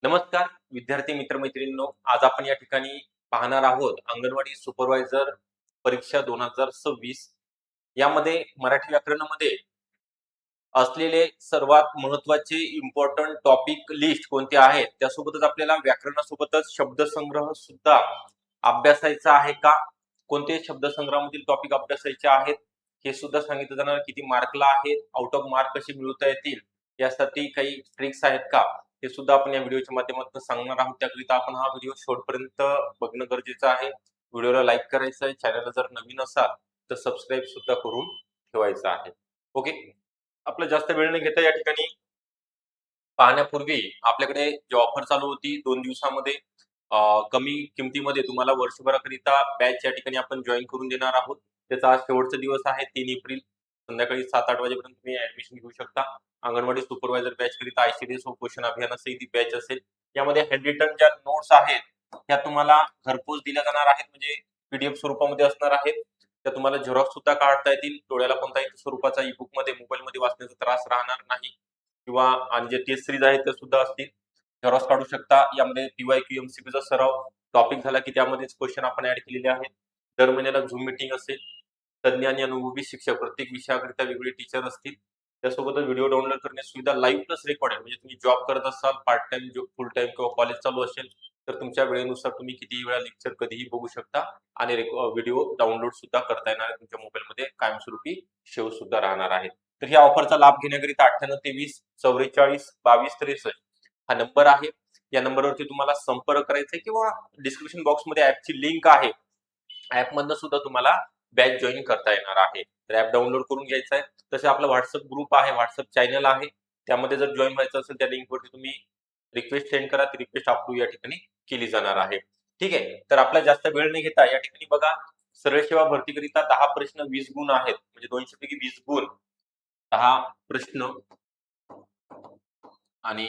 नमस्कार विद्यार्थी मित्रमैत्रिणींनो, आज आपण या ठिकाणी पाहणार आहोत अंगणवाडी सुपरवायझर परीक्षा 2026. यामध्ये मराठी व्याकरणामध्ये असलेले सर्वात महत्त्वाचे इम्पॉर्टंट टॉपिक लिस्ट कोणते आहेत, त्यासोबतच आपल्याला व्याकरणासोबतच शब्दसंग्रह सुद्धा अभ्यासायचा आहे का, कोणते शब्दसंग्रहामधील टॉपिक अभ्यासायचे आहेत हे सुद्धा सांगितलं जाणार, किती मार्कला आहेत, आउट ऑफ मार्क कसे मिळवता येतील, यासाठी काही ट्रिक्स आहेत का, हे सुद्धा आपण या व्हिडिओच्या माध्यमातून सांगणार आहोत. त्याकरिता आपण हा व्हिडिओ शेवटपर्यंत बघणं गरजेचं आहे. व्हिडिओला लाईक करायचं आहे, चॅनलला जर नवीन असाल तर सबस्क्राईब सुद्धा करून ठेवायचं आहे. ओके, आपलं जास्त वेळ न घेता या ठिकाणी पाहण्यापूर्वी आपल्याकडे जी ऑफर चालू होती 2 दिवसामध्ये कमी किमतीमध्ये तुम्हाला वर्षभराकरिता बॅच या ठिकाणी आपण जॉईन करून देणार आहोत. त्याचा आज शेवटचा दिवस आहे 3 एप्रिल संध्याकाळी 7-8 वाजेपर्यंत तुम्ही ऍडमिशन घेऊ शकता. अंगणवाडी सुपरवायझर बॅच करिता आयसीडीएस व पोषण अभियानासही ती बॅच असेल. यामध्ये हँडरिटन ज्या नोट्स आहेत त्या तुम्हाला घरपोच दिल्या जाणार आहेत, म्हणजे पीडीएफ स्वरूपामध्ये असणार आहेत. त्या तुम्हाला झेरॉक्स सुद्धा काढता येतील. डोळ्याला कोणत्याही स्वरूपाचा ई बुक मध्ये मोबाईलमध्ये वाचण्याचा त्रास राहणार नाही. किंवा आणि जे टेस्ट सिरीज आहेत ते सुद्धा असतील, झेरॉक्स काढू शकता. यामध्ये पीवायक्यू एमसीक्यूचा सराव टॉपिक झाला की त्यामध्येच क्वेश्चन आपण ऍड केलेले आहेत. दर महिन्याला झूम मीटिंग असेल. तज्ञ आणि अनुभवी शिक्षक प्रत्येक विषयाकरिता वेगळे टीचर असतील. त्यासोबतच व्हिडिओ डाउनलोड करण्याची सुविधा लाईव्ह प्लस रेकॉर्डेड, म्हणजे तुम्ही जॉब करत असाल, पार्ट टाइम जॉब, फुल टाइम किंवा कॉलेज चालू असेल तर तुमच्या वेळेनुसार तुम्ही कितीही वेळा लेक्चर कधीही बघू शकता आणि व्हिडिओ डाउनलोड सुद्धा करता येणार आहे. तुमच्या मोबाईलमध्ये कायमस्वरूपी सेव्ह सुद्धा राहणार आहे. तर या ऑफरचा लाभ घेण्याकरिता 9823442263 हा नंबर आहे. या नंबरवरती तुम्हाला संपर्क करायचा आहे किंवा डिस्क्रिप्शन बॉक्समध्ये ऍपची लिंक आहे. ऍप मधनं सुद्धा तुम्हाला बॅच जॉईन करता येणार आहे. तर ऍप डाउनलोड करून घ्यायचा आहे. तसे आपला व्हॉट्सअप ग्रुप आहे, व्हॉट्सअप चॅनल आहे. त्यामध्ये जर जॉईन व्हायचं असेल त्या लिंकवरती तुम्ही रिक्वेस्ट सेंड करा. ती रिक्वेस्ट अप्रूव्ह या ठिकाणी केली जाणार आहे. ठीक आहे, तर आपला जास्त वेळ न घेता या ठिकाणी बघा, सरळ सेवा भरतीकरिता 10 प्रश्न 20 गुण आहेत, म्हणजे 200 पैकी 20 गुण, 10 प्रश्न आणि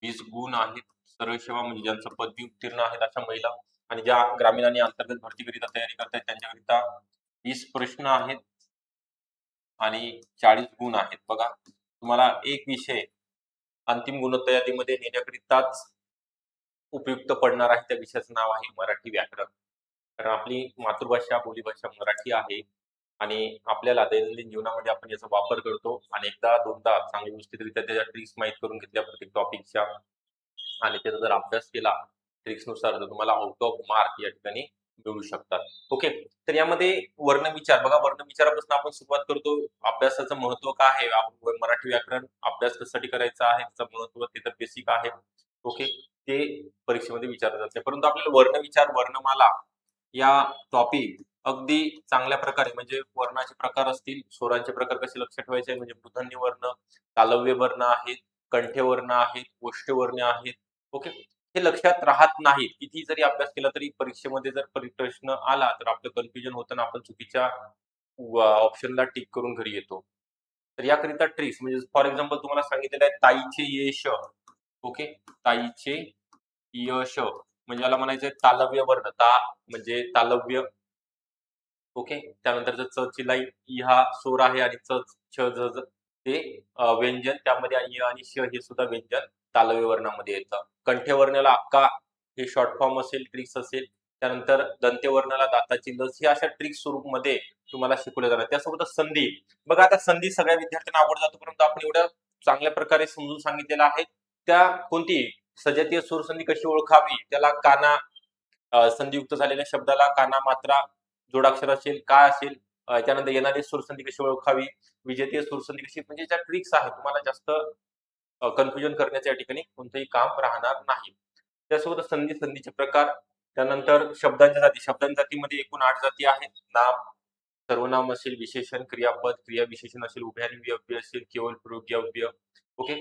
20 गुण आहेत. सरळ सेवा म्हणजे ज्यांचं पदवी उत्तीर्ण आहेत अशा महिला आणि ज्या ग्रामीण आणि अंतर्गत भरतीकरिता तयारी करतायत त्यांच्याकरिता 20 प्रश्न आहेत आणि 40 गुण आहेत. बघा, तुम्हाला एक विषय अंतिम गुणोत्तर यादीमध्ये नेण्याकरिताच उपयुक्त पडणार आहे. त्या विषयाचं नाव आहे मराठी व्याकरण. कारण आपली मातृभाषा, बोलीभाषा मराठी आहे आणि आपल्याला दैनंदिन जीवनामध्ये आपण याचा वापर करतो. आणि एकदा दोनदा चांगली व्यवस्थितरित्या त्याच्या ट्रिक्स माहीत करून घेतल्या प्रत्येक टॉपिकच्या आणि त्याचा जर अभ्यास केला ट्रिक्सनुसार तर तुम्हाला आउट ऑफ मार्क या ठिकाणी मिळू शकतात. ओके, तर यामध्ये वर्णविचार बघा, वर्णविचारापासून आपण सुरुवात करतो. अभ्यासाचं महत्व काय आहे, आपण मराठी व्याकरण अभ्यास कशासाठी करायचा आहे, त्याचं महत्व ते तर बेसिक आहे. ओके, ते परीक्षेमध्ये विचारलं जाते. परंतु आपल्याला वर्णविचार, वर्णमाला या टॉपिक अगदी चांगल्या प्रकारे, म्हणजे वर्णाचे प्रकार असतील, स्वरांचे प्रकार कसे लक्षात ठेवायचे, म्हणजे मूर्धन्य वर्ण, तालव्य वर्ण आहेत, कंठ्य वर्ण आहेत, ओष्ठ वर्ण आहेत. ओके, हे लक्षात राहत नाहीत. किती जरी अभ्यास केला तरी परीक्षेमध्ये जर प्रश्न आला तर आपलं कन्फ्युजन होतं ना, आपण चुकीच्या ऑप्शनला टिक करून घरी येतो. तर याकरिता ट्रिक्स म्हणजे फॉर एक्झाम्पल तुम्हाला सांगितलेलं आहे ताईचे यश. ओके, ताईचे यश म्हणजे याला म्हणायचंय तालव्य वर्ण. ता म्हणजे तालव्य. ओके, त्यानंतर च ची लाईन, ई हा स्वर आहे आणि च छ झ झ ते व्यंजन, त्यामध्ये य आणि श हे सुद्धा व्यंजन तालव्य वर्णामध्ये येतं. कंठ्य वर्णाला अक्का हे शॉर्ट फॉर्म असेल, ट्रिक्स असेल. त्यानंतर दंत्य वर्णाला दाताची लस, ही अशा ट्रिक्स स्वरूपमध्ये तुम्हाला शिकवल्या जाणार. त्यासोबतच संधी. बघा, आता संधी सगळ्या विद्यार्थ्यांना आवड जातो, परंतु आपण एवढ्या चांगल्या प्रकारे समजून सांगितलेलं आहे. त्या कोणती सजातीय सूरसंधी कशी ओळखावी, त्याला काना, संधियुक्त झालेल्या शब्दाला काना, मात्रा, जोडाक्षर असेल, काय असेल, त्यानंतर येणारी सूरसंधी कशी ओळखावी, विजेतीय सूरसंधी कशी, म्हणजे ज्या ट्रिक्स आहेत तुम्हाला जास्त कन्फ्युजन करण्याच्या या ठिकाणी कोणतंही काम राहणार नाही. त्यासोबत संधी, संधीचे प्रकार, त्यानंतर शब्दांच्या जाती. शब्दांच्या जातीमध्ये एकूण 8 जाती आहेत. नाम, सर्वनाम असेल, विशेषण, क्रियापद, क्रियाविशेषण असेल, उभयान्वी अव्यय असेल, केवळ प्रयोगी अव्यय. ओके,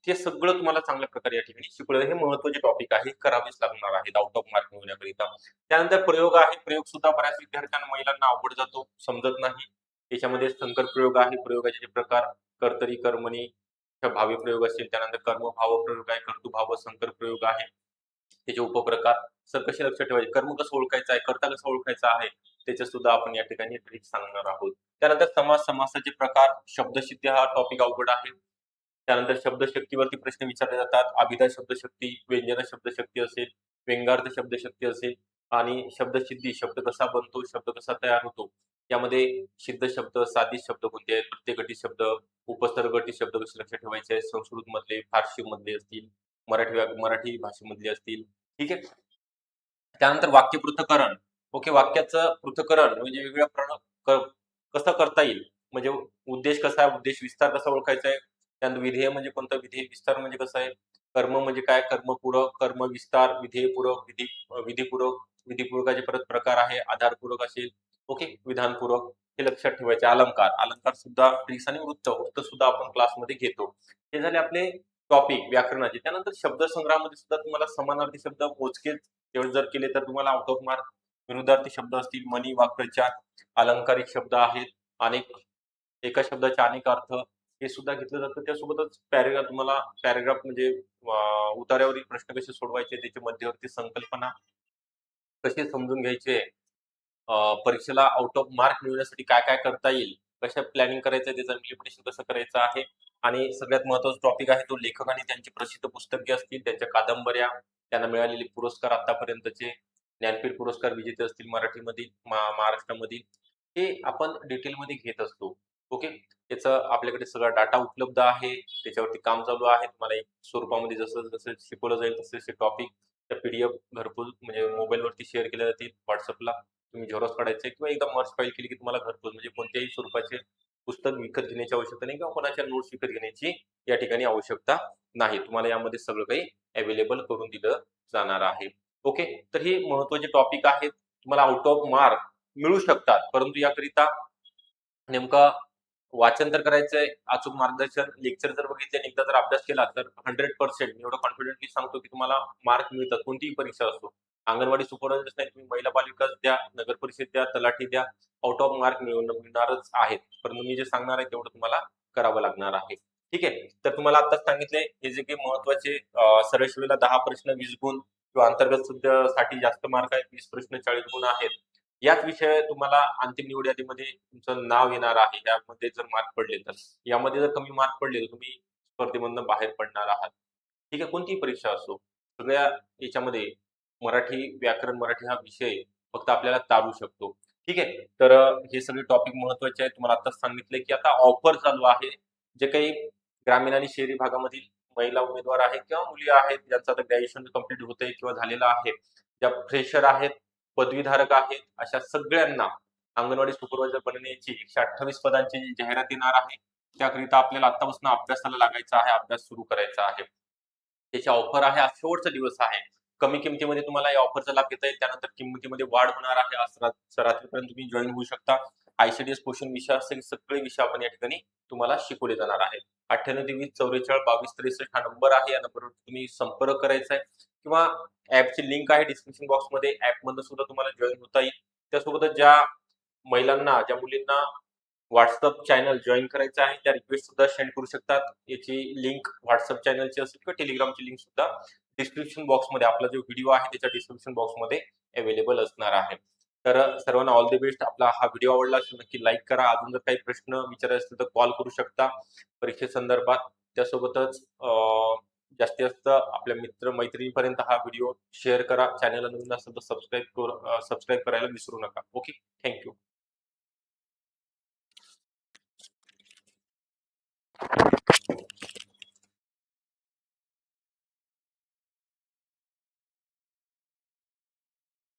ते सगळं तुम्हाला चांगल्या प्रकारे या ठिकाणी शिकवलं. हे महत्त्वाचे टॉपिक आहे, करावेच लागणार आहेत आउट ऑफ मार्क मिळवण्याकरिता. त्यानंतर प्रयोग आहे. प्रयोग सुद्धा बऱ्याच विद्यार्थ्यांना, महिलांना अवघड जातो, समजत नाही. त्याच्यामध्ये संकर प्रयोग आहे. प्रयोगाचे प्रकार कर्तरी, कर्मणी, भावी प्रयोग असेल, त्यानंतर कर्म भाव प्रयोग आहे, कर्तृभाव संकर प्रयोग आहे. त्याचे उपप्रकार सर कसे लक्षात ठेवायचे, कर्म कसं ओळखायचं आहे, कर्ता कसं ओळखायचा आहे, त्याचे सुद्धा आपण या ठिकाणी ट्रिक सांगणार आहोत. त्यानंतर समास, समासाचे प्रकार, शब्दसिद्धी हा टॉपिक अवघड आहे. त्यानंतर शब्दशक्तीवरती प्रश्न विचारले जातात. अभिधा शब्दशक्ती, व्यंजन शब्दशक्ती असेल, व्यंगार्थ शब्दशक्ती असेल आणि शब्दसिद्धी, शब्द कसा बनतो, शब्द कसा तयार होतो. यामध्ये सिद्ध शब्द, साधित शब्द कोणते आहेत, प्रत्येक शब्द, उपसर्ग गटी शब्द कसे लक्षात ठेवायचे आहेत, संस्कृत मधले, फारसी मधले असतील, मराठी भाषेमधले असतील. ठीक आहे. त्यानंतर वाक्य पृथक्करण. ओके, वाक्याचं पृथक्करण म्हणजे कसं करता येईल, म्हणजे उद्देश कसा आहे, उद्देश विस्तार कसा ओळखायचा आहे, त्यानंतर विधेय म्हणजे कोणतं, विधेय विस्तार म्हणजे कसं आहे, कर्म म्हणजे काय, कर्मपूरक, कर्म विस्तार, विधेयपूरक, विधीपूरक, विधीपूरकाचे परत प्रकार आहे, आधारपूरक असेल, ओके, विधानपूरक, हे लक्षात ठेवायचे. अलंकार सुद्धा ट्रिक्स आणि वृत्त सुद्धा आपण क्लासमध्ये घेतो. हे झाले आपले टॉपिक व्याकरणाचे. त्यानंतर शब्दसंग्रहामध्ये सुद्धा तुम्हाला समानार्थी शब्द मोजकेच तेवढे जर केले तर तुम्हाला आउट ऑफ मार्क. विरुद्धार्थी शब्द असतील, मनी, वाक्प्रचार, अलंकारिक शब्द आहेत, अनेक एका शब्दाचे अनेक अर्थ, हे सुद्धा घेतलं जातं. त्यासोबतच पॅरेग्राफ म्हणजे उतार्यावरील प्रश्न कसे सोडवायचे, त्याची मध्यवर्ती संकल्पना कशी समजून घ्यायचे, परीक्षेला आउट ऑफ मार्क मिळवण्यासाठी काय काय करता येईल, कशा प्लॅनिंग करायचं, त्याचं इम्प्लिमेंटेशन कसं करायचं आहे. आणि सगळ्यात महत्त्वाचा टॉपिक आहे तो लेखक आणि त्यांची प्रसिद्ध पुस्तके असतील, त्यांच्या कादंबऱ्या, त्यांना मिळालेले पुरस्कार आतापर्यंतचे, ज्ञानपीठ पुरस्कार विजेते असतील मराठीमधील, महाराष्ट्रामधील, हे आपण डिटेलमध्ये घेत असतो. ओके, त्याचं आपल्याकडे सगळा डाटा उपलब्ध आहे, त्याच्यावरती काम चालू आहे. तुम्हाला एक स्वरूपामध्ये जसं जसं शिकवलं जाईल तसे टॉपिक त्या PDF घरपोच म्हणजे मोबाईलवरती शेअर केल्या जातील. व्हॉट्सअपला तुम्ही झेरॉक्स काढायचे किंवा एकदा मर्ज फाईल केली की तुम्हाला घरपोच म्हणजे कोणत्याही स्वरूपाचे पुस्तक विकत घेण्याची आवश्यकता नाही किंवा कोणाच्या नोट्स विकत घेण्याची या ठिकाणी आवश्यकता नाही. तुम्हाला यामध्ये सगळं काही अवेलेबल करून दिलं जाणार आहे. ओके, तर हे महत्त्वाचे टॉपिक आहेत, तुम्हाला आउट ऑफ मार्क मिळू शकतात, परंतु याकरिता नेमका वाचन तर करायचंय, अचूक मार्गदर्शन, लेक्चर जर बघितले आणि एकदा जर अभ्यास केला तर 100% मी एवढं कॉन्फिडेंटली सांगतो की तुम्हाला मार्क मिळतात, कोणतीही परीक्षा असो. अंगणवाडी सुपरवायझर नाही, तुम्ही महिला बालविकास द्या, नगर परिषद द्या, तलाठी द्या, आउट ऑफ मार्क मिळणारच आहेत. परंतु मी जे सांगणार आहे तेवढं तुम्हाला करावं लागणार आहे. ठीक आहे, तर तुम्हाला आताच सांगितले हे जे काही महत्वाचे सरळ शिवीला 10 प्रश्न 20 गुण किंवा अंतर्गत साठी जास्त मार्क आहेत, 20 प्रश्न 40 गुण आहेत. याच विषय तुम्हाला अंतिम निवड यादीमध्ये तुमचं नाव येणार आहे. यामध्ये जर मार्क पडले तर, यामध्ये जर कमी मार्क पडले तर तुम्ही स्पर्धेमधून बाहेर पडणार आहात. ठीक आहे, कोणतीही परीक्षा असो, सगळ्या याच्यामध्ये मराठी व्याकरण, मराठी हा विषय फक्त आपल्याला तारू शकतो. ठीक आहे, तर हे सगळे टॉपिक महत्वाचे आहेत. तुम्हाला आताच सांगितले की आता ऑफर चालू आहे. जे काही ग्रामीण आणि शहरी भागामधील महिला उमेदवार आहेत किंवा मुली आहेत, ज्यांचं आता ग्रॅज्युएशन कंप्लीट होतंय किंवा झालेलं आहे, ज्या फ्रेशर आहेत, पदवीधारक आहेत, अशा सगळ्यांना अंगणवाडी सुपरवायझर बनण्याची 128 पदांची जाहिरात येणार आहे. त्याकरिता आपल्याला आतापासून अभ्यासाला लागायचा आहे, अभ्यास सुरू करायचा आहे. त्याची ऑफर आहे, आज शेवटचा दिवस आहे. कमी किमतीमध्ये तुम्हाला या ऑफरचा लाभ घेता येईल. त्यानंतर किमतीमध्ये वाढ होणार आहे. आज रात्रीपर्यंत तुम्ही जॉईन होऊ शकता. ICDS क्वेश्चन विषय असेल, सगळे विषय आपण या ठिकाणी तुम्हाला शिकवले जाणार आहेत. 98 23 44 22 63 हा नंबर आहे. या नंबरवर तुम्ही संपर्क करायचा आहे किंवा ऍपची लिंक आहे डिस्क्रिप्शन बॉक्समध्ये. ऍपमधून सुद्धा तुम्हाला जॉईन होता येईल. त्यासोबतच ज्या महिलांना, ज्या मुलींना WhatsApp चॅनल जॉईन करायचं आहे, त्या रिक्वेस्ट सुद्धा सेंड करू शकतात. याची लिंक WhatsApp चॅनलची असेल किंवा टेलिग्रामची लिंक सुद्धा डिस्क्रिप्शन बॉक्समध्ये, आपला जो व्हिडिओ आहे त्याच्या डिस्क्रिप्शन बॉक्समध्ये अवेलेबल असणार आहे. तर सर्वांना ऑल द बेस्ट. आपला हा व्हिडिओ आवडला असेल नक्की लाईक करा. अजून जर काही प्रश्न विचारायचे असतील तर कॉल करू शकता परीक्षेसंदर्भात. त्यासोबतच जास्तीत जास्त आपल्या मित्र मैत्रिणींपर्यंत हा व्हिडिओ शेअर करा. चॅनलला नवीन असेल तर सबस्क्राईब करायला विसरू नका. Okay, thank you.